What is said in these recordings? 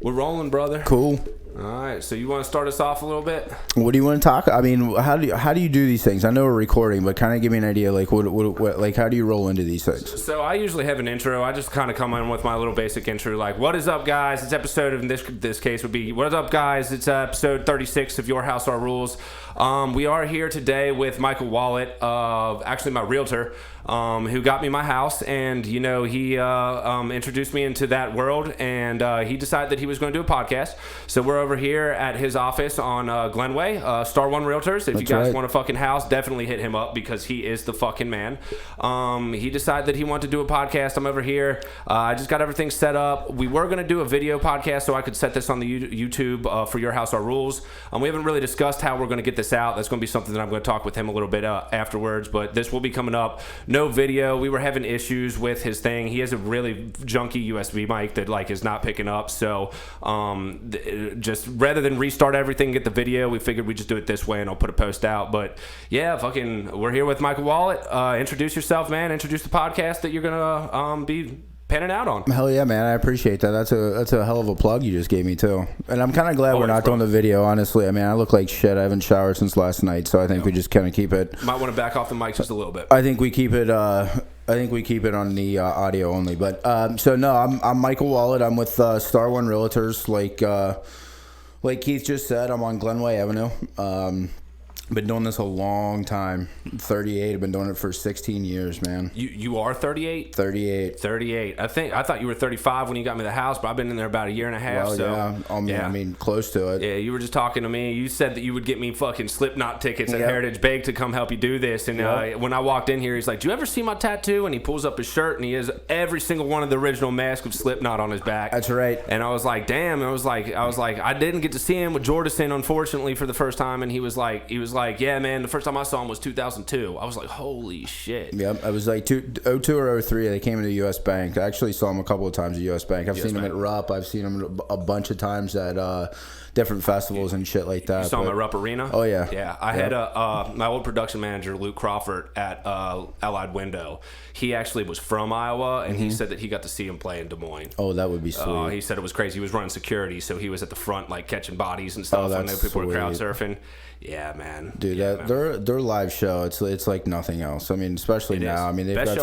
We're rolling, brother. Cool. All right, so you want to start us off a little bit? What do you want to talk? I mean, how do you do these things? I know we're recording, but kind of give me an idea, like what how do you roll into these things? So I usually have an intro. I just kind of come in with my little basic intro, like, "What is up, guys?" It's episode in this case would be, "What is up, guys?" It's episode 36 of Your House, Our Rules. We are here today with Michael Wallet, actually my realtor, who got me my house, and he introduced me into that world, and he decided that he was going to do a podcast. So we're over here at his office on Glenway, Star One Realtors. If you guys want a fucking house, definitely hit him up because he is the fucking man. He decided that he wanted to do a podcast. I'm over here. I just got everything set up. We were going to do a video podcast so I could set this on the YouTube for Your House, Our Rules. We haven't really discussed how we're going to get this out. That's going to be something that I'm going to talk with him a little bit afterwards, but this will be coming up. No video. We were having issues with his thing. He has a really junky USB mic that is not picking up. So just rather than restart everything and get the video, we figured we'd just do it this way and I'll put a post out. But yeah, we're here with Michael Wallet. Introduce yourself, man. Introduce the podcast that you're gonna be panning out on. Hell yeah, man. I appreciate that. That's a hell of a plug you just gave me too. And I'm kind of glad we're not doing the video, honestly. I mean, I look like shit. I haven't showered since last night, so I think we just kind of keep it. Might want to back off the mic just a little bit. I think we keep it. On the audio only. But so no, I'm Michael Wallet. I'm with Star One Realtors. Like Keith just said, I'm on Glenway Avenue. Been doing this a long time. 38. I've been doing it for 16 years, man. You are 38? 38. 38. I thought you were 35 when you got me the house, but I've been in there about a year and a half. Well, so yeah. I mean, close to it. Yeah, you were just talking to me. You said that you would get me fucking Slipknot tickets at Heritage Bank to come help you do this. And when I walked in here, he's like, "Do you ever see my tattoo?" And he pulls up his shirt, and he has every single one of the original masks of Slipknot on his back. That's right. And I was like, "Damn!" I was like, I didn't get to see him with Jordison, unfortunately, for the first time. And he was like, "Yeah, man, the first time I saw him was 2002. I was like, holy shit. Yep, I was like 02 or 03. They came into U.S. Bank. I actually saw him a couple of times at U.S. Bank. I've seen him at Rupp. I've seen him a bunch of times at different festivals and shit like that. You saw him at Rupp Arena? Oh, yeah. Yeah, I had my old production manager, Luke Crawford, at Allied Window. He actually was from Iowa, and he said that he got to see him play in Des Moines. Oh, that would be sweet. He said it was crazy. He was running security, so he was at the front, catching bodies and stuff. I know people were crowd surfing. Yeah, man. Dude, their live show, it's like nothing else. I mean, especially now. I mean, they've got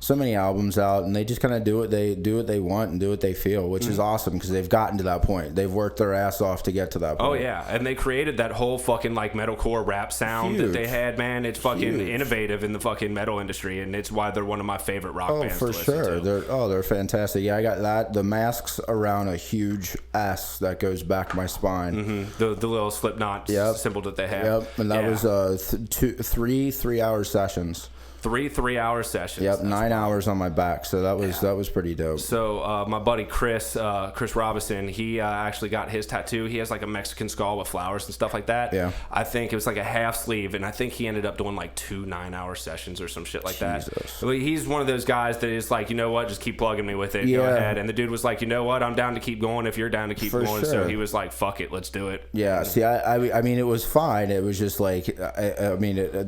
so many albums out, and they just kind of do what they want and do what they feel, which is awesome because they've gotten to that point. They've worked their ass off to get to that point. Oh yeah, and they created that whole fucking metalcore rap sound that they had, man. It's fucking innovative in the fucking metal industry, and it's why they're one of my favorite rock bands. Oh, for sure. They're fantastic. Yeah, I got that. The masks around a huge S that goes back my spine. The little Slipknot symbol that they have. Yep, and that was 3-hour sessions. 3-hour sessions. Yep, 9 hours on my back. So that was pretty dope. So my buddy Chris Robinson, he actually got his tattoo. He has a Mexican skull with flowers and stuff like that. Yeah. I think it was a half sleeve, and I think he ended up doing 2 9-hour sessions or some shit like that. He's one of those guys that is you know what, just keep plugging me with it. Go ahead. And the dude was like, you know what, I'm down to keep going if you're down to keep going. Sure. So he was like, fuck it, let's do it. Yeah. See, I mean, it was fine. It was just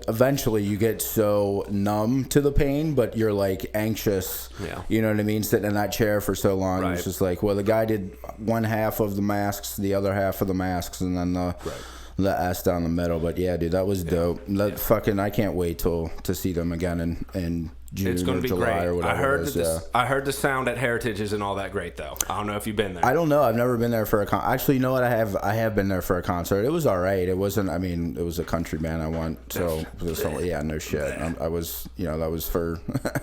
eventually you get so numb to the pain, but you're anxious. Yeah. You know what I mean? Sitting in that chair for so long. Right. It's just the guy did one half of the masks, the other half of the masks, and then the ass down the middle. But yeah, dude, that was dope. I can't wait to see them again in June it's gonna or be July great. or whatever. I heard the sound at Heritage isn't all that great though. I don't know if you've been there. I don't know. I've never been there for a concert. Actually, you know what? I have been there for a concert. It was all right. It wasn't. I mean, it was a country band I went. So yeah, no shit. I was. That was for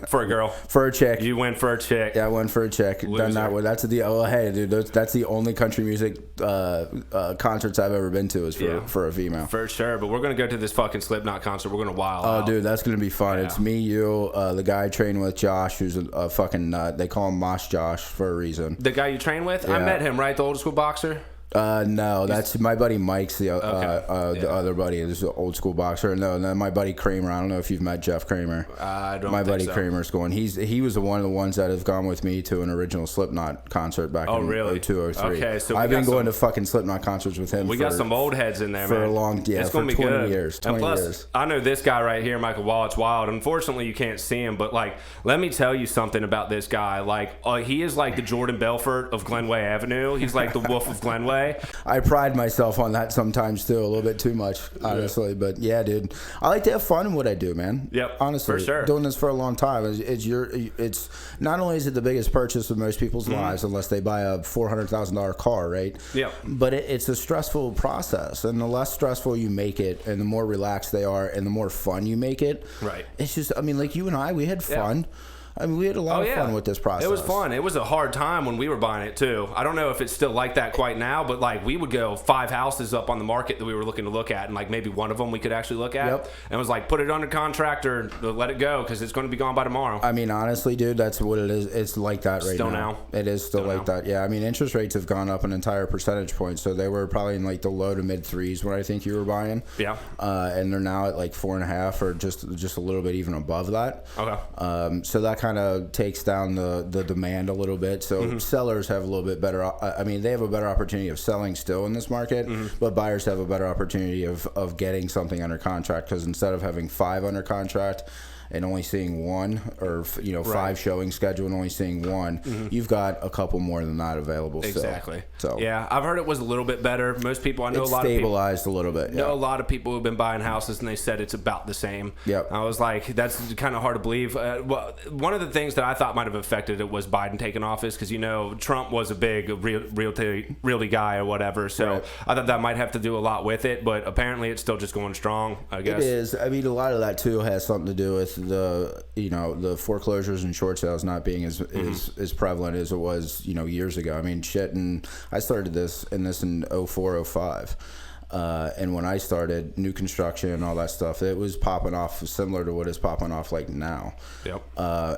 for a girl. For a chick. You went for a chick. Yeah, I went for a chick. Done that way. That's the. Oh, hey, dude. That's the only country music concerts I've ever been to is for a female. For sure. But we're gonna go to this fucking Slipknot concert. We're gonna wild out. Oh, dude, that's gonna be fun. Yeah. It's me, you, the guy I train with. Josh, who's a fucking nut. They call him Mosh Josh for a reason. The guy you train with? Yeah. I met him, right? The old school boxer? No, that's my buddy Mike's the other buddy is an old school boxer. No, my buddy Kramer. I don't know if you've met Jeff Kramer. I don't. My think buddy so. Kramer's going. He was one of the ones that have gone with me to an original Slipknot concert back in really? 02, 03. Okay, so I've been going to fucking Slipknot concerts with him. We got some old heads in there, for man. a long, it's gonna be 20 good. years. 20 and plus, years. I know this guy right here, Michael Wallet's wild. Unfortunately, you can't see him, but like, let me tell you something about this guy. Like, he is like the Jordan Belfort of Glenway Avenue. He's like the Wolf of Glenway. I pride myself on that sometimes too, a little bit too much, honestly. Yeah. But yeah, dude, I like to have fun in what I do, man. Yep, honestly, for sure. Doing this for a long time, it's not only is it the biggest purchase of most people's lives, unless they buy a $400,000 car, right? Yeah. But it's a stressful process, and the less stressful you make it, and the more relaxed they are, and the more fun you make it. Right. It's just, I mean, like you and I, we had fun. Yeah. I mean, we had a lot of fun with this process. It was fun. It was a hard time when we were buying it, too. I don't know if it's still like that quite now, but, like, we would go 5 houses up on the market that we were looking to look at, and, like, maybe one of them we could actually look at. Yep. And it was like, put it under contract or let it go because it's going to be gone by tomorrow. I mean, honestly, dude, that's what it is. It's like that right now. It is still like that. Yeah, I mean, interest rates have gone up an entire percentage point, so they were probably in, like, the low to mid threes when I think you were buying. Yeah. And they're now at, like, 4.5 or just a little bit even above that. Okay. So that kind of takes down the demand a little bit. So sellers have a little bit better. I mean, they have a better opportunity of selling still in this market, but buyers have a better opportunity of getting something under contract because instead of having 5 under contract and only seeing one, or 5 showing schedule and only seeing one, you've got a couple more than that available. Exactly. So yeah, I've heard it was a little bit better. Most people, I know, it's a lot stabilized of people, a little bit. know a lot of people who've been buying houses and they said it's about the same. Yep. I was like, that's kind of hard to believe. Well, one of the things that I thought might have affected it was Biden taking office because Trump was a big realty guy or whatever. So I thought that might have to do a lot with it, but apparently it's still just going strong. I guess it is. I mean, a lot of that too has something to do with the foreclosures and short sales not being as prevalent as it was years ago. I mean, shit, and I started this in 04, 05. And when I started new construction and all that stuff, it was popping off similar to what is popping off like now. Yep.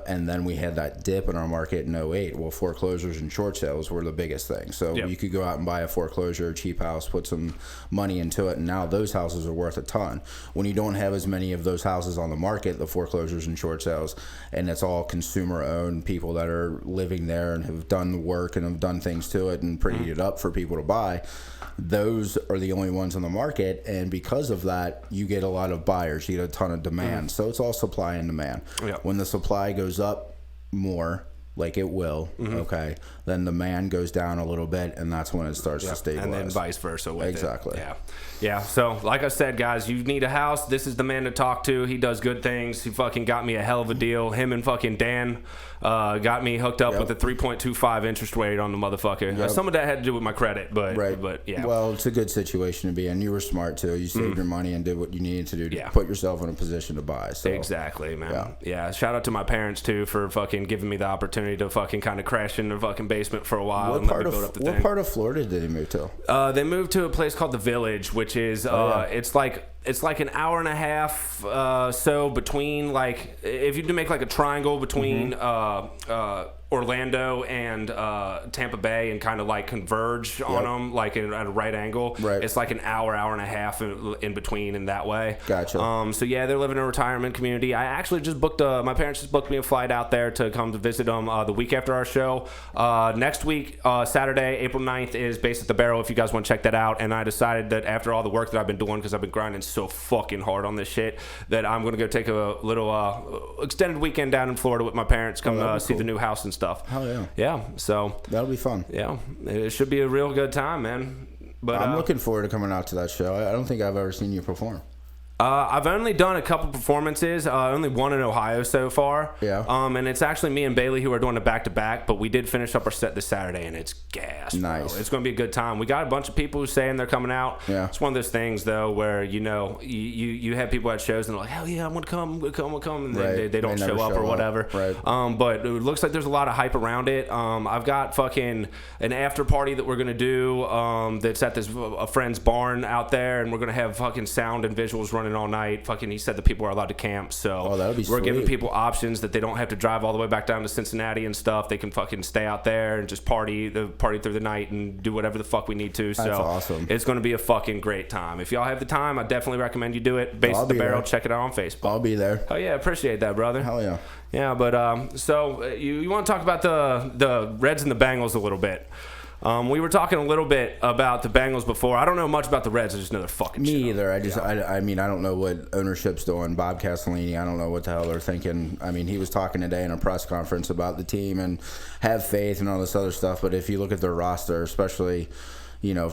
And then we had that dip in our market in 08. Well, foreclosures and short sales were the biggest thing. So you could go out and buy a foreclosure, cheap house, put some money into it, and now those houses are worth a ton. When you don't have as many of those houses on the market, the foreclosures and short sales, and it's all consumer-owned people that are living there and have done the work and have done things to it and prettied it up for people to buy, those are the only ones on the market, and because of that, you get a lot of buyers, you get a ton of demand. So it's all supply and demand. When the supply goes up more, like it will, okay, then demand goes down a little bit, and that's when it starts to stabilize. And then vice versa with exactly. it. Yeah. So, like I said, guys, you need a house. This is the man to talk to. He does good things. He fucking got me a hell of a deal. Him and fucking Dan got me hooked up with a 3.25 interest rate on the motherfucker. Some of that had to do with my credit, but yeah. Well, it's a good situation to be in. You were smart too. You saved your money and did what you needed to do to put yourself in a position to buy. So exactly, man. Yeah. Shout out to my parents too for fucking giving me the opportunity to fucking kind of crash in the fucking basement for a while and let me build up the thing. What part of Florida did they move to? They moved to a place called the Village, which is it's like an hour and a half so between, like, if you do make like a triangle between Orlando and Tampa Bay and kind of like converge on them like at a right angle. It's like an hour and a half in between in that way. Gotcha. So yeah, they're living in a retirement community. I actually just booked my parents just booked me a flight out there to come to visit them the week after our show. Next week, Saturday, April 9th is Base at the Barrel if you guys want to check that out. And I decided that after all the work that I've been doing, because I've been grinding so fucking hard on this shit, that I'm going to go take a little extended weekend down in Florida with my parents, come see the new house and stuff. Hell yeah. Yeah, so that'll be fun. Yeah, it should be a real good time, man. But I'm looking forward to coming out to that show. I don't think I've ever seen you perform. I've only done a couple performances, only one in Ohio so far. Yeah. And it's actually me and Bailey who are doing it back to back, but we did finish up our set this Saturday, and it's gas. Nice. Bro. It's going to be a good time. We got a bunch of people who saying they're coming out. Yeah. It's one of those things though where you have people at shows and they're like, hell yeah, I'm gonna come, and they don't show up or whatever. Right. But it looks like there's a lot of hype around it. I've got fucking an after party that we're gonna do. That's at a friend's barn out there, and we're gonna have fucking sound and visuals running running all night. Fucking, he said that people are allowed to camp. So that'd be we're giving sweet. people options that they don't have to drive all the way back down to Cincinnati and stuff. They can fucking stay out there and just party through the night and do whatever the fuck we need to. So That's awesome. It's going to be a fucking great time. If y'all have the time, I definitely recommend you do it. Base of the Barrel. There. Check it out on Facebook. I'll be there. Oh yeah, appreciate that, brother. Hell yeah. Yeah, but so you want to talk about the Reds and the Bengals a little bit? We were talking a little bit about the Bengals before. I don't know much about the Reds. I just know they're fucking shit. Me either. I mean, I don't know what ownership's doing. Bob Castellini, I don't know what the hell they're thinking. I mean, he was talking today in a press conference about the team and have faith and all this other stuff. But if you look at their roster, especially,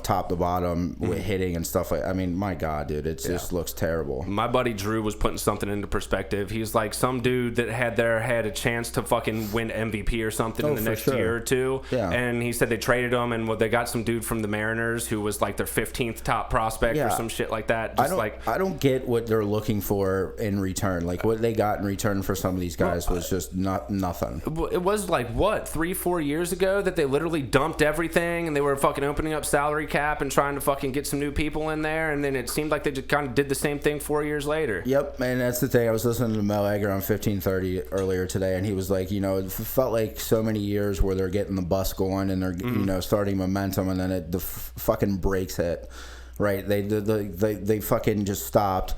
top to bottom with hitting and stuff I mean, my God, dude, it just looks terrible. My buddy Drew was putting something into perspective. He's like some dude that had a chance to fucking win MVP or something in the next year or two. Yeah. And he said they traded him and they got some dude from the Mariners who was like their 15th top prospect or some shit like that. I don't get what they're looking for in return. Like what they got in return for some of these guys was just nothing. It was like, what, 3-4 years ago that they literally dumped everything and they were fucking opening up salary cap and trying to fucking get some new people in there, and then it seemed like they just kind of did the same thing 4 years later. Yep, and that's the thing. I was listening to Mel Egger on 1530 earlier today, and he was like, it felt like so many years where they're getting the bus going and they're starting momentum, and then the fucking brakes hit. Right? They fucking just stopped,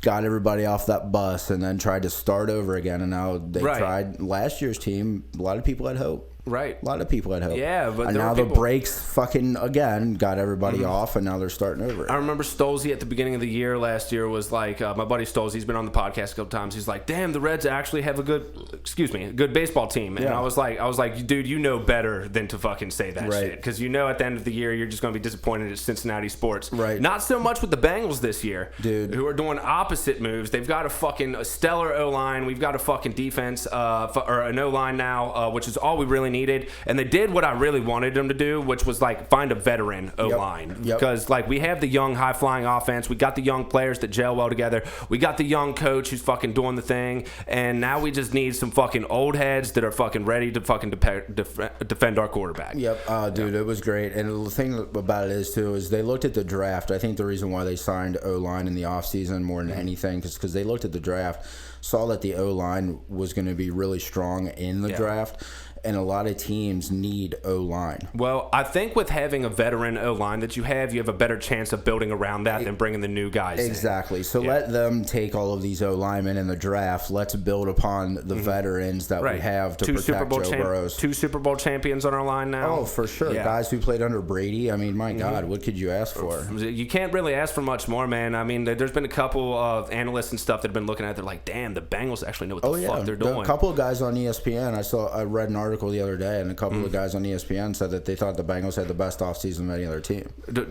got everybody off that bus, and then tried to start over again. And now they tried last year's team. A lot of people had hope. Right. A lot of people had hope. Yeah, but and now the brakes fucking again got everybody off, and now they're starting over. I remember Stolze at the beginning of the year last year was like, my buddy Stolze, he's been on the podcast a couple times. He's like, damn, the Reds actually have a good baseball team. And I was like, dude, you know better than to fucking say that shit. Because at the end of the year, you're just going to be disappointed at Cincinnati sports. Right. Not so much with the Bengals this year. Dude. Who are doing opposite moves. They've got a stellar O-line. We've got a fucking defense, or an O-line now, which is all we really needed. And they did what I really wanted them to do, which was like find a veteran O-line. Yep. Because like we have the young high-flying offense. We got the young players that gel well together. We got the young coach who's fucking doing the thing. And now we just need some fucking old heads that are fucking ready to fucking defend our quarterback. Yep. Dude, it was great. And the thing about it is they looked at the draft. I think the reason why they signed O-line in the offseason more than anything is because they looked at the draft, saw that the O-line was going to be really strong in the draft. And a lot of teams need O-line. Well, I think with having a veteran O-line that you have a better chance of building around that than bringing the new guys Exactly. So let them take all of these O-linemen in the draft. Let's build upon the veterans that we have to protect Joe Burrow. 2 Super Bowl champions on our line now. Oh, for sure. Yeah. Guys who played under Brady. I mean, my God, what could you ask for? You can't really ask for much more, man. I mean, there's been a couple of analysts and stuff that have been looking at it. They're like, damn, the Bengals actually know what the fuck they're doing. A couple of guys on ESPN, I read an article the other day, and a couple of guys on ESPN said that they thought the Bengals had the best offseason of any other team.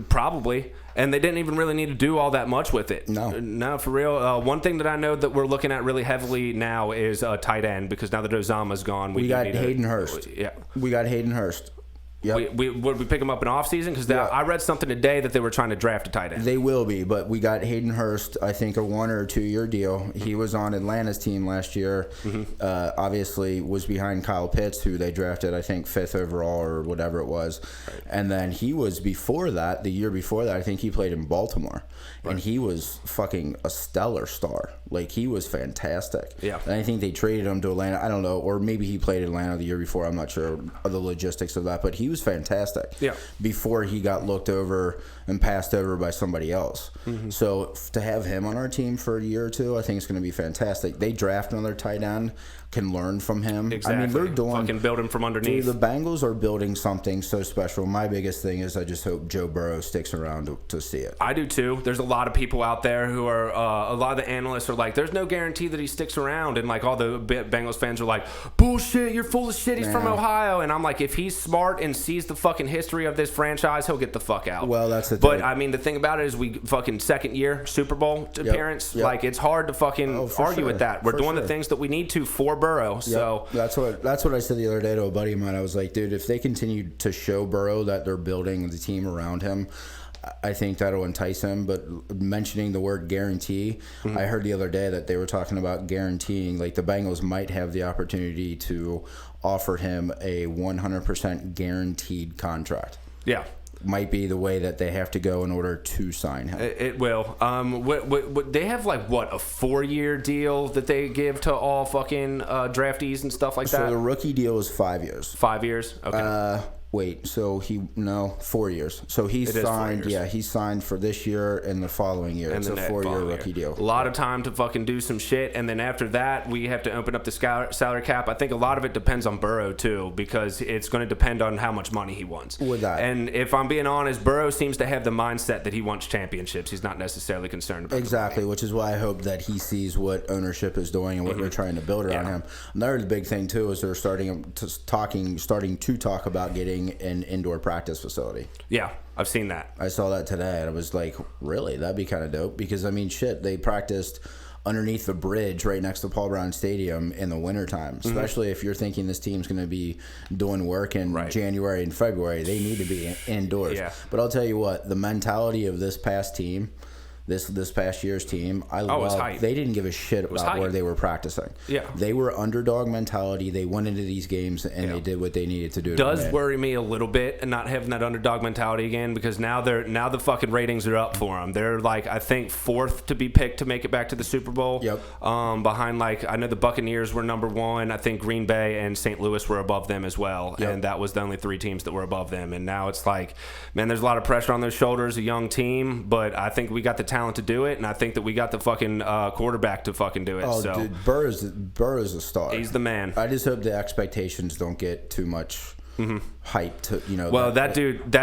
Probably. And they didn't even really need to do all that much with it. No, for real. One thing that I know that we're looking at really heavily now is tight end, because now that Ozama's gone, we got Hayden Hurst. Yeah. We got Hayden Hurst. Yep. Would we pick him up in off season? Because I read something today that they were trying to draft a tight end. They will be, but we got Hayden Hurst, I think, a 1 or 2 year deal. He was on Atlanta's team last year. Obviously was behind Kyle Pitts, who they drafted, I think, 5th overall or whatever it was. Right. And then he was before that, the year before that, I think he played in Baltimore. Right. And he was fucking a stellar star. Like, he was fantastic. Yeah. And I think they traded him to Atlanta. I don't know. Or maybe he played Atlanta the year before. I'm not sure of the logistics of that. But he was fantastic. Yeah. Before he got looked over and passed over by somebody else. So to have him on our team for a year or two, I think it's going to be fantastic. They draft another tight end, can learn from him. Exactly. I mean, they're doing fucking build him from underneath. Dude, the Bengals are building something so special. My biggest thing is I just hope Joe Burrow sticks around to see it. I do too. There's a lot of people out there who are a lot of the analysts are like, there's no guarantee that he sticks around, and like all the Bengals fans are like, bullshit, you're full of shit, he's from Ohio. And I'm like, if he's smart and sees the fucking history of this franchise, he'll get the fuck out. Well, that's the thing. But I mean, the thing about it is we fucking second year Super Bowl appearance. Like, it's hard to fucking argue with that. We're doing the things that we need to for Burrow. So that's what I said the other day to a buddy of mine. I was like, dude, if they continue to show Burrow that they're building the team around him, I think that'll entice him. But mentioning the word guarantee, I heard the other day that they were talking about guaranteeing, like the Bengals might have the opportunity to offer him a 100% guaranteed contract. Yeah. might be the way that they have to go in order to sign him. It will. What they have, like, what, a 4-year deal that they give to all fucking draftees and stuff like that? So the rookie deal is 5 years. 5 years? Okay. Wait, so 4 years. So he signed, he signed for this year and the following year. It's a 4-year rookie deal. A lot of time to fucking do some shit, and then after that, we have to open up the salary cap. I think a lot of it depends on Burrow, too, because it's going to depend on how much money he wants. With that. And if I'm being honest, Burrow seems to have the mindset that he wants championships. He's not necessarily concerned about exactly, which is why I hope that he sees what ownership is doing and what they're trying to build around him. Another big thing, too, is they're starting to talk about getting an indoor practice facility. Yeah, I've seen that. I saw that today, and I was like, really? That'd be kind of dope. Because, I mean, shit, they practiced underneath the bridge right next to Paul Brown Stadium in the wintertime. Especially if you're thinking this team's going to be doing work in January and February. They need to be indoors. Yeah. But I'll tell you what, the mentality of this past team, this past year's team, I love. They didn't give a shit about where they were practicing. Yeah, they were underdog mentality. They went into these games and they did what they needed to do. Does worry me a little bit and not having that underdog mentality again, because now the fucking ratings are up for them. They're like, I think, 4th to be picked to make it back to the Super Bowl. Yep. Behind, like, I know the Buccaneers were number 1. I think Green Bay and St. Louis were above them as well. Yep. And that was the only 3 teams that were above them. And now it's like, man, there's a lot of pressure on their shoulders. A young team, but I think we got the talent to do it, and I think that we got the fucking quarterback to fucking do it. Oh, so. Dude, Burrow's a star. He's the man. I just hope the expectations don't get too much hype to, Well, that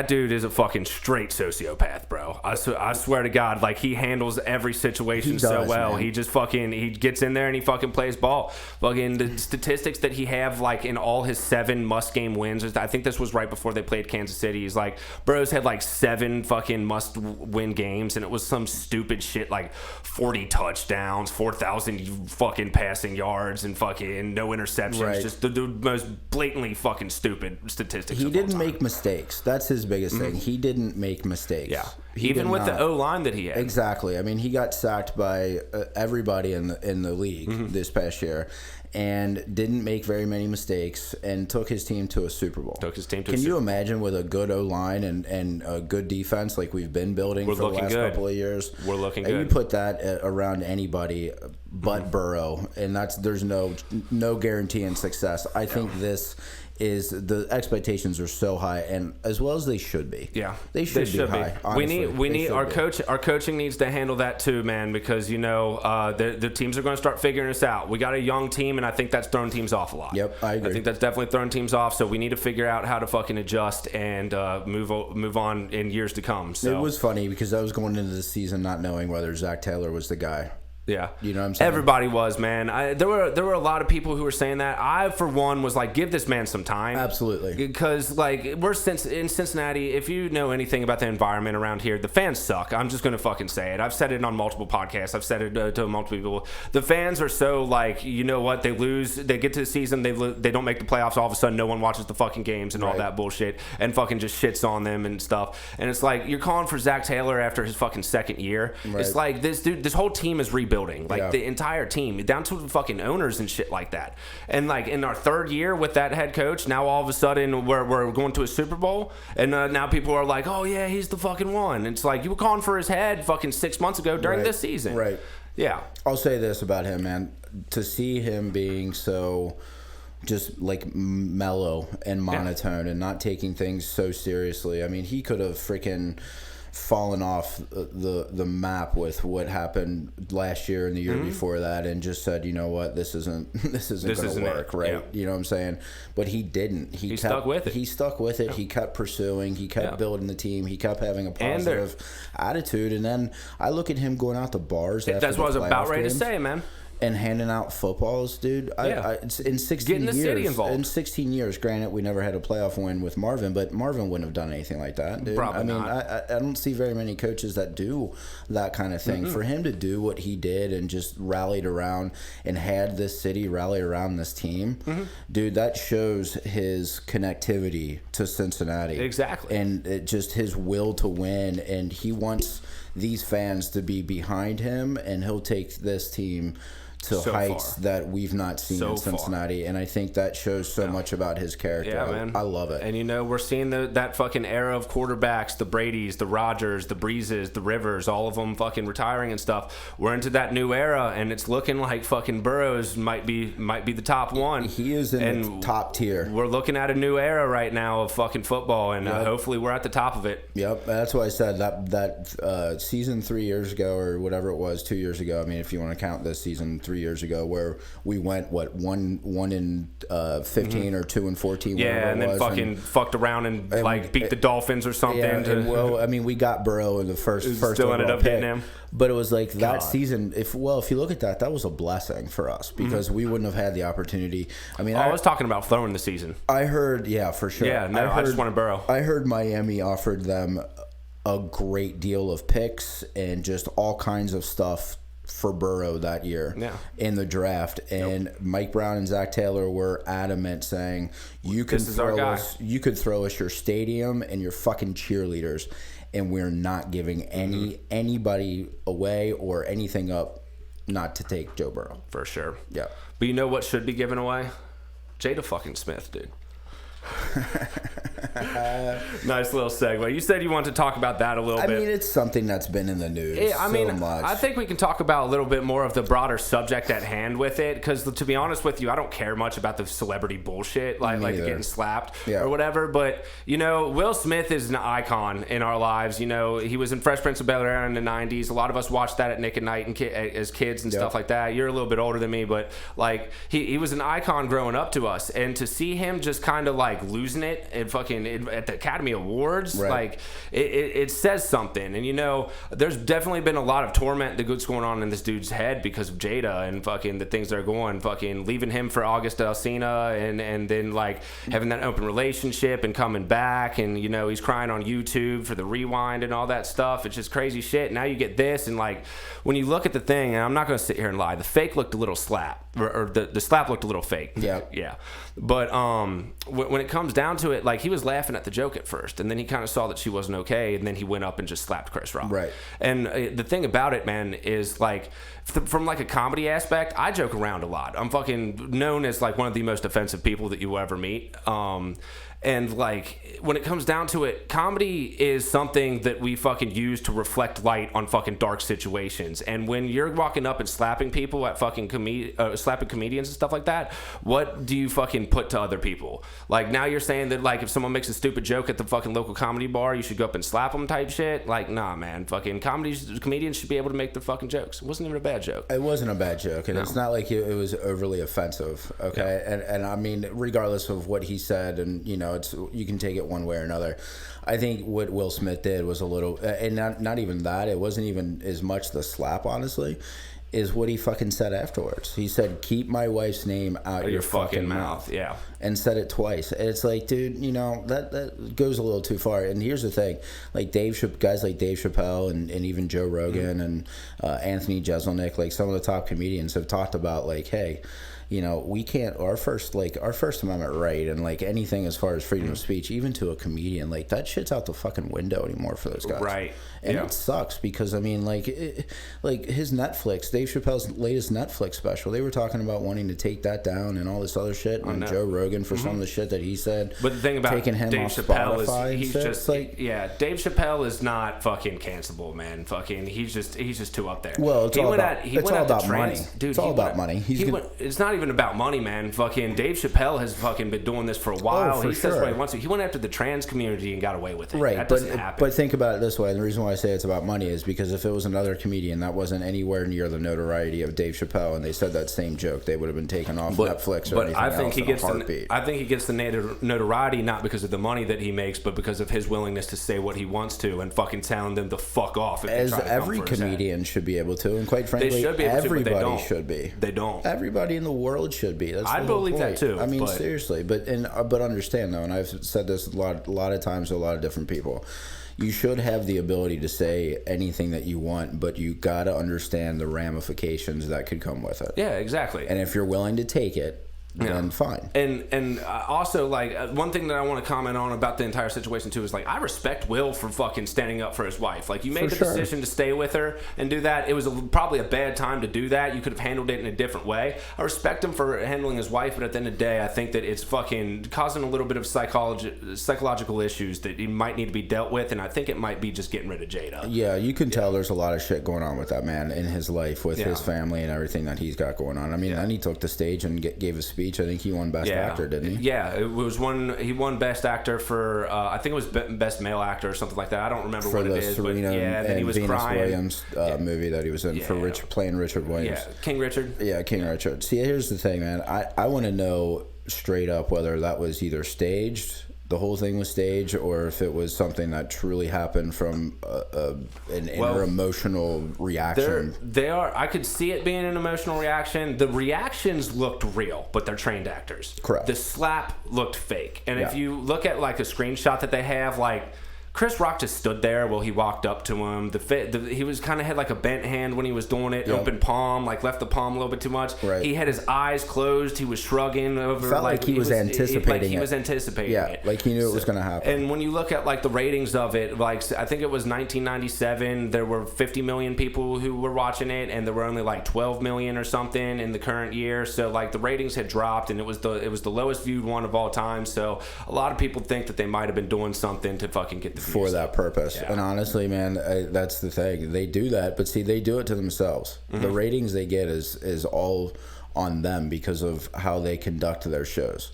dude is a fucking straight sociopath, bro. I swear to God, like, he handles every situation so well. Man. He just he gets in there and he fucking plays ball. Fucking the statistics that he have, like, in all his 7 must-game wins. I think this was right before they played Kansas City. He's like, Burrow's had like 7 fucking must-win games, and it was some stupid shit like 40 touchdowns, 4,000 fucking passing yards, and fucking no interceptions. Right. Just the most blatantly fucking stupid statistics. He didn't make mistakes. That's his biggest thing. He didn't make mistakes. Yeah, even with the O-line that he had. Exactly. I mean, he got sacked by everybody in the league this past year, and didn't make very many mistakes, and took his team to a Super Bowl. Can you imagine with a good O-line and a good defense like we've been building for the last couple of years? We're looking good. You put that around anybody but Burrow, and there's no guarantee in success. I think this is, the expectations are so high, and as well as they should be. Yeah, they should be high. Honestly. We need our coaching needs to handle that too, man, because the teams are going to start figuring this out. We got a young team, and I think that's throwing teams off a lot. Yep, I agree. I think that's definitely throwing teams off. So we need to figure out how to fucking adjust and move on in years to come. So it was funny because I was going into the season not knowing whether Zach Taylor was the guy. Yeah, you know what I'm saying? Everybody was, man. There were a lot of people who were saying that. I, for one, was like, give this man some time. Absolutely. Because, like, in Cincinnati, if you know anything about the environment around here, the fans suck. I'm just going to fucking say it. I've said it on multiple podcasts. I've said it to multiple people. The fans are so, like, you know what? They lose. They get to the season. They don't make the playoffs. All of a sudden, no one watches the fucking games and all that bullshit, and fucking just shits on them and stuff. And it's like, you're calling for Zach Taylor after his fucking second year. Right. It's like, this whole team is rebuilding. Like, the entire team, down to the fucking owners and shit like that. And, like, in our 3rd year with that head coach, now all of a sudden we're going to a Super Bowl, and now people are like, oh, yeah, he's the fucking one. It's like, you were calling for his head fucking 6 months ago during this season. Right. Yeah. I'll say this about him, man. To see him being so just, like, mellow and monotone and not taking things so seriously. I mean, he could have freaking fallen off the map with what happened last year and the year before that, and just said, you know what, this isn't going to work, right? Yeah. You know what I'm saying? But he didn't. He stuck with it. He stuck with it. Yeah. He kept pursuing. He kept building the team. He kept having a positive attitude. And then I look at him going out to bars. That's what I was about ready to say, man. And handing out footballs, dude. In 16 years, city involved. In 16 years, granted, we never had a playoff win with Marvin, but Marvin wouldn't have done anything like that, dude. Probably not. I don't see very many coaches that do that kind of thing. For him to do what he did and just rallied around and had this city rally around this team, dude, that shows his connectivity to Cincinnati. Exactly. And just his will to win, and he wants these fans to be behind him, and he'll take this team to heights that we've not seen in Cincinnati, and I think that shows so much about his character. Yeah, man. I love it. And we're seeing that fucking era of quarterbacks, the Bradys, the Rodgers, the Breezes, the Rivers, all of them fucking retiring and stuff. We're into that new era, and it's looking like fucking Burrows might be the top one. He is in the top tier. We're looking at a new era right now of fucking football, and hopefully we're at the top of it. Yep, that's why I said that season 3 years ago, or whatever it was, 2 years ago. I mean, if you want to count this season 3 years ago, where we went 1 in 15 or 2 in 14. Yeah, and then fucked around and like beat the Dolphins or something. Yeah, well, I mean, we got Burrow in the first. Still ended up hitting him. But it was like that season. If you look at that was a blessing for us because we wouldn't have had the opportunity. I mean, I was talking about throwing the season. I heard, for sure. Yeah, no, I just wanted Burrow. I heard Miami offered them a great deal of picks and just all kinds of stuff for Burrow that year in the draft, and Mike Brown and Zach Taylor were adamant, saying you could throw us your stadium and your fucking cheerleaders, and we're not giving anybody away or anything up not to take Joe Burrow. For sure. Yeah. But you know what should be given away? Jada fucking Smith, dude. Nice little segue. You said you wanted to talk about that a little bit. I mean, it's something that's been in the news much. I think we can talk about a little bit more of the broader subject at hand with it, because to be honest with you, I don't care much about the celebrity bullshit, like getting slapped or whatever. But, Will Smith is an icon in our lives. He was in Fresh Prince of Bel-Air in the 90s. A lot of us watched that at Nick at Night as kids and stuff like that. You're a little bit older than me, but like he was an icon growing up to us. And to see him just kind of like losing it and fucking at the Academy Awards, like it says something. And there's definitely been a lot of torment that's going on in this dude's head because of Jada and fucking the things that are going, fucking leaving him for August Alsina and then like having that open relationship and coming back, and he's crying on YouTube for the rewind and all that stuff. It's just crazy shit. Now you get this, and like when you look at the thing, and I'm not going to sit here and lie, the fake looked a little slap, or the slap looked a little fake. Yeah. But when it comes down to it, like he was laughing at the joke at first, and then he kind of saw that she wasn't okay, and then he went up and just slapped Chris Rock. Right. And the thing about it, man, is like from like a comedy aspect, I joke around a lot. I'm fucking known as like one of the most offensive people that you will ever meet. And like when it comes down to it, comedy is something that we fucking use to reflect light on fucking dark situations. And when you're walking up and slapping people at fucking slapping comedians and stuff like that, what do you fucking put to other people? Like now you're saying that like if someone makes a stupid joke at the fucking local comedy bar, you should go up and slap them type shit. Like nah, man, fucking comedians should be able to make their fucking jokes. It wasn't even a bad joke. It wasn't a bad joke, and it's not like it was overly offensive. Okay, and I mean regardless of what he said, and you can take it one way or another. I think what Will Smith did was a little, and not even that. It wasn't even as much the slap, honestly, is what he fucking said afterwards. He said, "Keep my wife's name out your fucking mouth." Yeah, and said it twice. And it's like, dude, that goes a little too far. And here's the thing, like guys like Dave Chappelle and even Joe Rogan and Anthony Jeselnik, like some of the top comedians have talked about like, hey, we can't, our First Amendment right, and like anything as far as freedom of speech, even to a comedian, like that shit's out the fucking window anymore for those guys. Right. And it sucks because, I mean, like his Netflix, Dave Chappelle's latest Netflix special, they were talking about wanting to take that down and all this other shit, and Joe Rogan for some of the shit that he said. But the thing about taking him Dave off Chappelle Spotify is he's just like, Dave Chappelle is not fucking cancelable, man. Fucking, he's just too up there. Well, it's all about money. Dude, it's all about money. It's not even about money, man. Fucking Dave Chappelle has fucking been doing this for a while. He says what he wants to. He went after the trans community and got away with it. Right, that doesn't happen. But think about it this way. The reason why I say it's about money is because if it was another comedian that wasn't anywhere near the notoriety of Dave Chappelle and they said that same joke, they would have been taken off Netflix or anything else in a heartbeat. I think he gets the notoriety not because of the money that he makes, but because of his willingness to say what he wants to and fucking telling them to fuck off. As every comedian should be able to, and quite frankly, everybody should be. They don't. Everybody in the world should be. That's I believe that too. I mean, seriously, but understand though, and I've said this a lot of times to a lot of different people. You should have the ability to say anything that you want, but you gotta understand the ramifications that could come with it. Yeah, exactly. And if you're willing to take it, then fine. And also, like, one thing that I want to comment on about the entire situation too is, like, I respect Will for fucking standing up for his wife. Like, you made the decision to stay with her and do that. It was probably a bad time to do that. You could have handled it in a different way. I respect him for handling his wife, but at the end of the day, I think that it's fucking causing a little bit of psychological issues that he might need to be dealt with, and I think it might be just getting rid of Jada. Yeah, you can tell there's a lot of shit going on with that man in his life, with his family and everything that he's got going on. I mean, then he took the stage and gave a speech. I think he won Best Actor, didn't he? Yeah, it was he won Best Actor for I think it was Best Male Actor or something like that. I don't remember what it is. Serena but and then he was Venus crying. Williams movie that he was in for playing Richard Williams. Yeah, King Richard. Yeah, King Richard. See, here's the thing, man. I want to know straight up whether that was either staged, the whole thing was staged, or if it was something that truly happened from an inner emotional reaction. I could see it being an emotional reaction. The reactions looked real, but they're trained actors. Correct. The slap looked fake. And if you look at, like, a screenshot that they have, like, Chris Rock just stood there while he walked up to him. He was kind of had like a bent hand when he was doing it, open palm, like left the palm a little bit too much. Right. He had his eyes closed. He was shrugging over. Felt like he was anticipating it. He was anticipating it. Like he knew it was going to happen. And when you look at, like, the ratings of it, like, I think it was 1997, there were 50 million people who were watching it, and there were only like 12 million or something in the current year. So, like, the ratings had dropped, and it was the lowest viewed one of all time. So a lot of people think that they might have been doing something to fucking get the views for that purpose. Yeah. And honestly, man, that's the thing. They do that, but see, they do it to themselves. Mm-hmm. The ratings they get is all on them because of how they conduct their shows.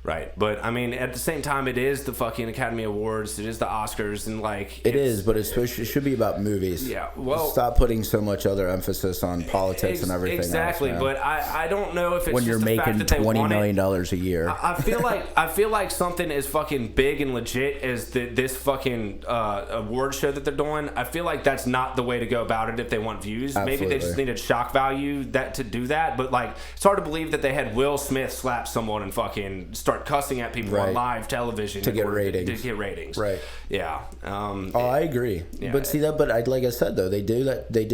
Right, but I mean, at the same time, it is the fucking Academy Awards, it is the Oscars, and, like, it is, but it should be about movies. Yeah, well, stop putting so much other emphasis on politics and everything. Exactly, else, but I don't know if it's when just you're the making fact that $20 million a year. I feel like something as fucking big and legit as this fucking award show that they're doing. I feel like that's not the way to go about it if they want views. Absolutely. Maybe they just needed shock value to do that. But, like, it's hard to believe that they had Will Smith slap someone and fucking start cussing at people on live television to get ratings. Right. Yeah. I agree. Yeah. But see that. But like I said though, they did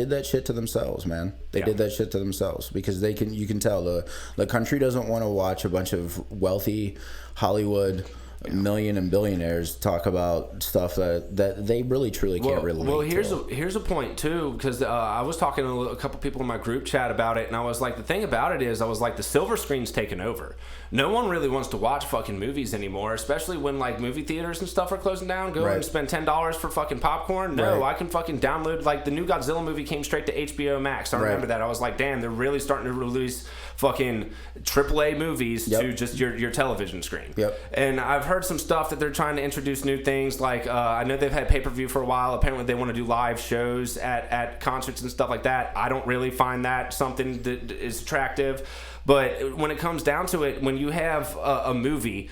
that shit to themselves, man. They did that shit to themselves because you can tell the country doesn't want to watch a bunch of wealthy Hollywood million and billionaires talk about stuff that they really truly can't relate to. Well, here's a point too, because I was talking to a couple people in my group chat about it, and I was like, the thing about it is, I was like, the silver screen's taken over. No one really wants to watch fucking movies anymore, especially when, like, movie theaters and stuff are closing down. Go and spend $10 for fucking popcorn. No, I can fucking download, like, the new Godzilla movie came straight to HBO Max. I remember that. I was like, damn, they're really starting to release fucking AAA movies to just your television screen. And I've heard some stuff that they're trying to introduce new things, like I know they've had pay-per-view for a while. Apparently they want to do live shows at concerts and stuff like that. I don't really find that something that is attractive. But when it comes down to it, when you have a movie,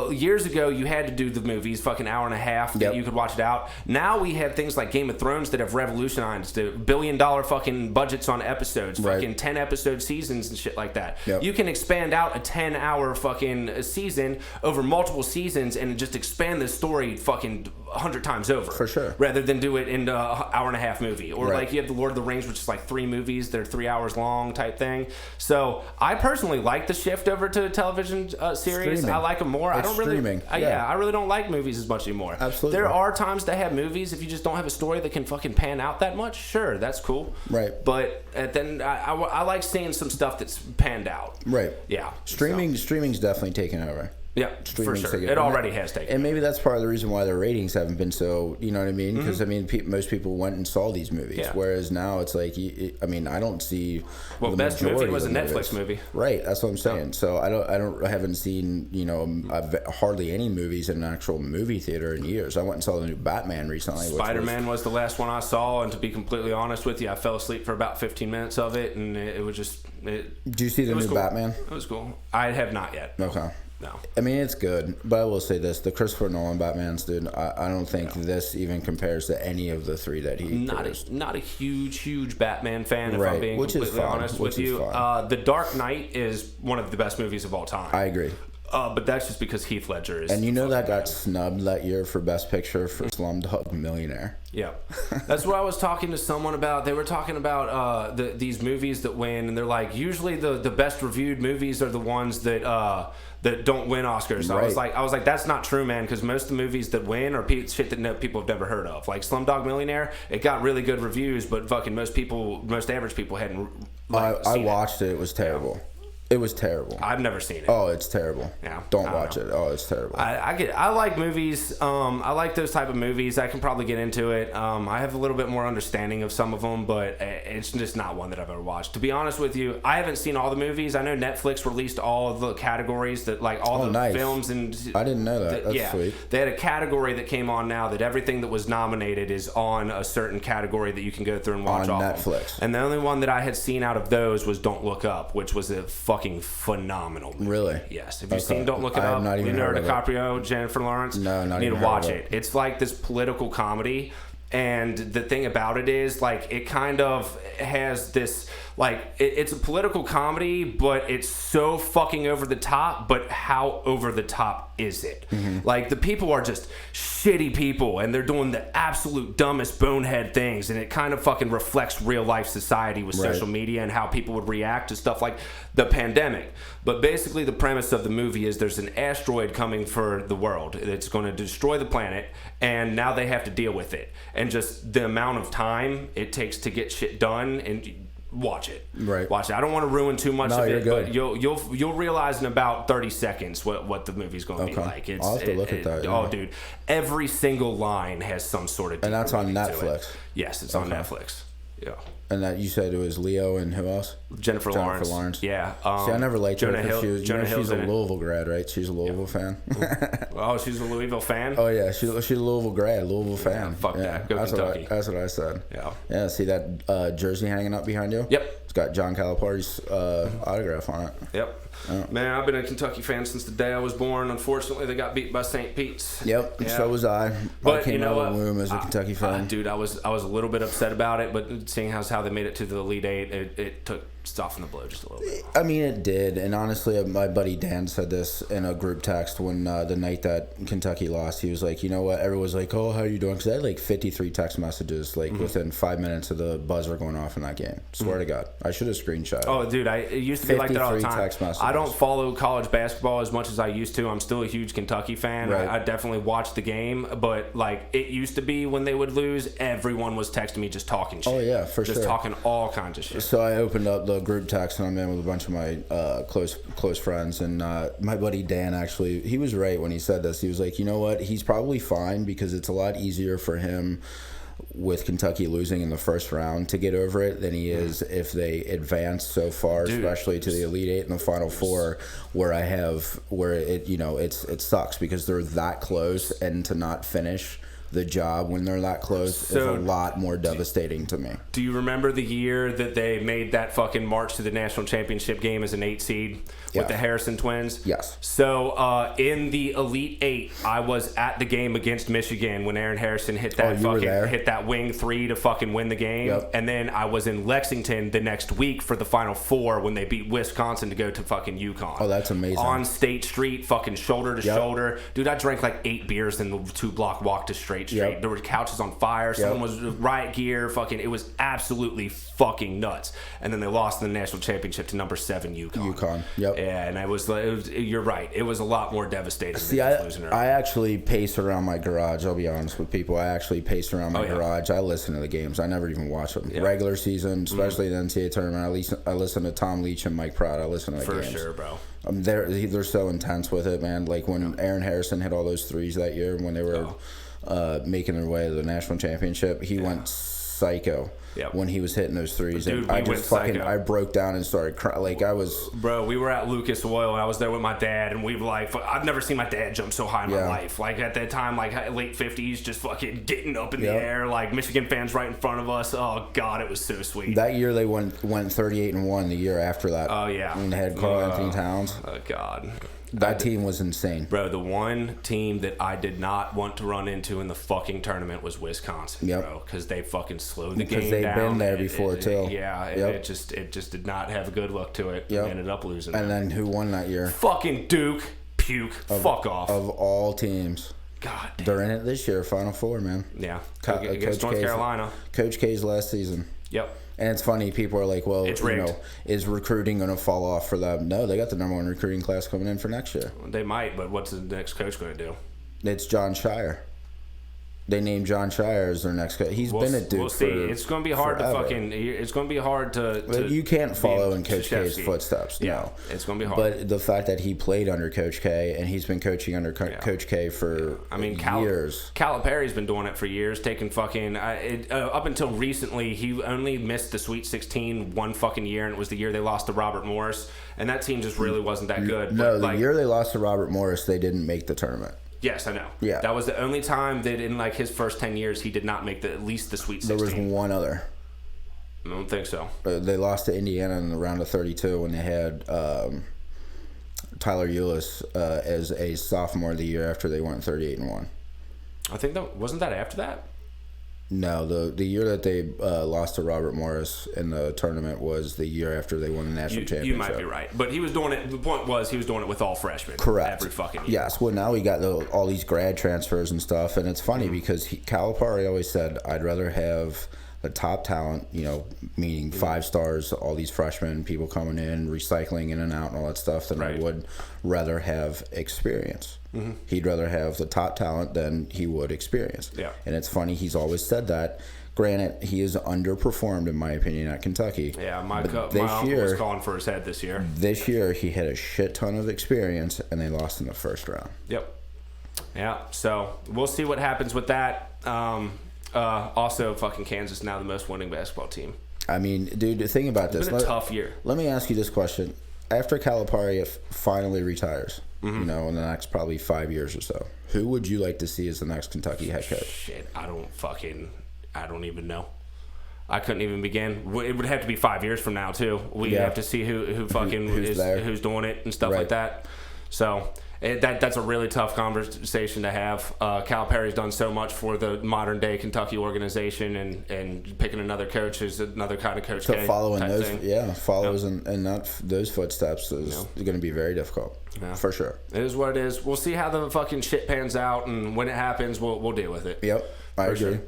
years ago you had to do the movies fucking hour and a half that you could watch it out. Now we have things like Game of Thrones that have revolutionized the $1 billion fucking budgets on episodes, fucking 10 episode seasons and shit like that. You can expand out a 10-hour fucking season over multiple seasons and just expand the story fucking 100 times over. For sure. Rather than do it in an hour and a half movie. Or like you have the Lord of the Rings, which is like 3 movies. They're 3 hours long type thing. So I personally like the shift over to television series. Streaming. I like them more. I don't really. Streaming. I really don't like movies as much anymore. Absolutely. There are times to have movies if you just don't have a story that can fucking pan out that much. Sure, that's cool. Right. But then I like seeing some stuff that's panned out. Right. Yeah. Streaming's definitely taken over. Yeah, for sure. It already has taken. And maybe that's part of the reason why their ratings haven't been so, you know what I mean? Because, I mean, most people went and saw these movies. Yeah. Whereas now it's like, I mean, I don't see. Well, the best movie was a Netflix movie. Right. That's what I'm saying. So I haven't seen, you know, hardly any movies in an actual movie theater in years. I went and saw the new Batman recently. Spider-Man was the last one I saw. And to be completely honest with you, I fell asleep for about 15 minutes of it. And it was just. Did you see the new Batman? It was cool. I have not yet. Okay. No. I mean, it's good, but I will say this: the Christopher Nolan Batmans, dude. I don't think this even compares to any of the 3 that he produced. Not a huge Batman fan, if I'm being completely honest with you. The Dark Knight is one of the best movies of all time. I agree. But that's just because Heath Ledger is. And you know that got snubbed that year for Best Picture for Slumdog Millionaire. Yeah, that's what I was talking to someone about. They were talking about these movies that win, and they're like, usually the best reviewed movies are the ones that don't win Oscars. Right. I was like, that's not true, man, because most of the movies that win are shit that people have never heard of. Like Slumdog Millionaire, it got really good reviews, but fucking most average people hadn't. I watched it. It was terrible. Yeah. It was terrible. I've never seen it. Oh, it's terrible. Yeah, don't watch it. Oh, it's terrible. I like movies. I like those type of movies. I can probably get into it. I have a little bit more understanding of some of them, but it's just not one that I've ever watched. To be honest with you, I haven't seen all the movies. I know Netflix released all of the categories that like all the nice. films and. I didn't know that. That's sweet. They had a category that came on now that everything that was nominated is on a certain category that you can go through and watch on all Netflix. And the only one that I had seen out of those was Don't Look Up, which was a fucking phenomenal movie. Really? Yes. Have you seen Don't Look It Up? Not even Leonardo DiCaprio, Jennifer Lawrence? No, not you even need to watch heard of it. It's like this political comedy, and the thing about it is like it kind of has this like it's a political comedy, but it's so fucking over the top. But how over the top is it? Mm-hmm. Like the people are just shitty people, and they're doing the absolute dumbest bonehead things, and it kind of fucking reflects real life society with Right. social media and how people would react to stuff like the pandemic. But basically the premise of the movie is there's an asteroid coming for the world. It's going to destroy the planet, and now they have to deal with it. And just the amount of time it takes to get shit done, and watch it. Right. Watch it. I don't want to ruin too much No, of you're it, good. but you'll realize in about 30 seconds what the movie's going to be like. I'll have to look at that. Oh, Yeah. dude, every single line has some sort of. And that's on deeper meaning to Netflix. it. Yes, it's on Netflix. Yeah. And that you said it was Leo and who else? Jennifer Lawrence. Yeah. See, I never liked her Jonah because Hill. Jonah she's Hill's a in it. Louisville grad, right? She's a Louisville fan. Oh, she's a Louisville fan? Oh yeah, she's a Louisville grad, Louisville fan. Fuck that. Go that's Kentucky. That's what I said. Yeah. Yeah. See that jersey hanging up behind you? Yep. It's got John Calipari's autograph on it. Yep. Oh. Man, I've been a Kentucky fan since the day I was born. Unfortunately, they got beat by St. Pete's. Yep. Yeah. So was I. But I came you know out of the what? womb as a Kentucky fan. Dude, I was a little bit upset about it, but seeing how they made it to the Elite Eight, it took softened the blow just a little bit. I mean, it did. And honestly, my buddy Dan said this in a group text when the night that Kentucky lost. He was like, you know what? Everyone's like, oh, how are you doing? Because I had like 53 text messages like within 5 minutes of the buzzer going off in that game. Swear to God. I should have screenshot it. Oh, dude, it used to be like that all the 53 time. text messages. I don't follow college basketball as much as I used to. I'm still a huge Kentucky fan. Right. I definitely watch the game, but like it used to be when they would lose, everyone was texting me just talking shit. Oh, yeah, for just sure. talking all kinds of shit. So I opened up the group text and I'm in with a bunch of my close friends, and my buddy Dan actually, he was right when he said this. He was like, you know what? He's probably fine because it's a lot easier for him with Kentucky losing in the first round to get over it than he is if they advance so far, Dude, especially to the Elite Eight and the Final Four, where it sucks because they're that close, and to not finish the job when they're that close is a lot more devastating to me. Do you remember the year that they made that fucking march to the national championship game as an 8 seed with the Harrison twins? Yes. So in the Elite Eight, I was at the game against Michigan when Aaron Harrison hit that hit that wing three to fucking win the game. Yep. And then I was in Lexington the next week for the Final Four when they beat Wisconsin to go to fucking UConn. Oh, that's amazing. On State Street, fucking shoulder to shoulder. Dude, I drank like 8 beers in the 2-block walk to Straight Street. Yep. There were couches on fire. Someone was riot gear. Fucking, it was absolutely fucking nuts. And then they lost in the national championship to number 7 UConn. Yep. Yeah, and it was you're right. It was a lot more devastating. See, I actually pace around my garage. I'll be honest with people. I actually pace around my garage. I listen to the games. I never even watch them. Regular season, especially the NCAA tournament. I listen to Tom Leach and Mike Pratt. I listen to the games. For sure, bro. They're so intense with it, man. Like when Aaron Harrison hit all those threes that year when they were making their way to the national championship, he went psycho when he was hitting those threes. Dude, and I broke down and started crying. Like I was, bro. We were at Lucas Oil and I was there with my dad, and we were like, I've never seen my dad jump so high in my life. Like at that time, like late 50s, just fucking getting up in the air. Like Michigan fans right in front of us. Oh God, it was so sweet. That year they went 38-1. The year after that, oh yeah, and they had Carl Anthony Towns. Oh God. That team was insane. Bro, the one team that I did not want to run into in the fucking tournament was Wisconsin, bro. Because they fucking slowed the game down. Because they've been there before, too. Yeah, and it just did not have a good look to it. Yep. We ended up losing. And then who won that year? Fucking Duke. puke. Fuck off. Of all teams. God damn. They're in it this year, Final Four, man. Yeah. Against North Carolina. Coach K's last season. Yep. And it's funny, people are like, well, is recruiting going to fall off for them? No, they got the #1 recruiting class coming in for next year. They might, but what's the next coach going to do? It's John Shire. They named John Shire as their next coach. He's been at Duke. We'll see. It's going to be hard to fucking. It's going to be hard to you can't follow in Coach K's footsteps. Yeah, no, it's going to be hard. But the fact that he played under Coach K and he's been coaching under Coach K for years. Calipari's been doing it for years, taking fucking. Up until recently, he only missed the Sweet 16 one fucking year, and it was the year they lost to Robert Morris, and that team just really wasn't that good. No, the year they lost to Robert Morris, they didn't make the tournament. Yes, I know. Yeah. That was the only time that in like his first 10 years he did not make at least the Sweet 16. There was one other. I don't think so. They lost to Indiana in the round of 32 when they had Tyler Eulis as a sophomore the year after they went 38-1. I think wasn't that after that? No, the year that they lost to Robert Morris in the tournament was the year after they won the national championship. You might be right, but he was doing it. The point was he was doing it with all freshmen. Correct. Every fucking year. Yes. Well, now we got all these grad transfers and stuff, and it's funny because Calipari always said, "I'd rather have the top talent, meaning 5 stars, all these freshmen, people coming in, recycling in and out, and all that stuff, than I would rather have experience." Mm-hmm. He'd rather have the top talent than he would experience. Yeah. And it's funny, he's always said that. Granted, he is underperformed, in my opinion, at Kentucky. Yeah, my uncle was calling for his head this year. This year, he had a shit ton of experience, and they lost in the first round. Yep. Yeah, so we'll see what happens with that. Also, fucking Kansas now the most winning basketball team. I mean, dude, the thing about this. It's been a tough year. Let me ask you this question. After Calipari finally retires, in the next probably 5 years or so, who would you like to see as the next Kentucky head coach? Shit, I don't even know. I couldn't even begin. It would have to be 5 years from now too. We have to see who's doing it and stuff like that. So that's a really tough conversation to have. Calipari's done so much for the modern day Kentucky organization, and picking another coach is another kind of coach. So following those, and not those footsteps is going to be very difficult. Yeah. For sure. It is what it is. We'll see how the fucking shit pans out, and when it happens, we'll deal with it. Yep, I agree. Sure.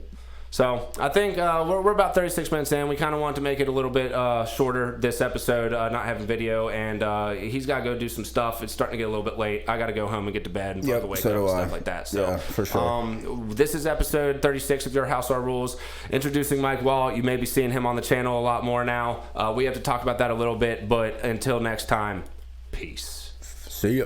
So I think we're about 36 minutes in. We kind of want to make it a little bit shorter this episode, not having video, and he's got to go do some stuff. It's starting to get a little bit late. I got to go home and get to bed and wake up and stuff like that. So, yeah, for sure. This is episode 36 of Your House Our Rules. Introducing Mike Wall. You may be seeing him on the channel a lot more now. We have to talk about that a little bit, but until next time, peace. See ya.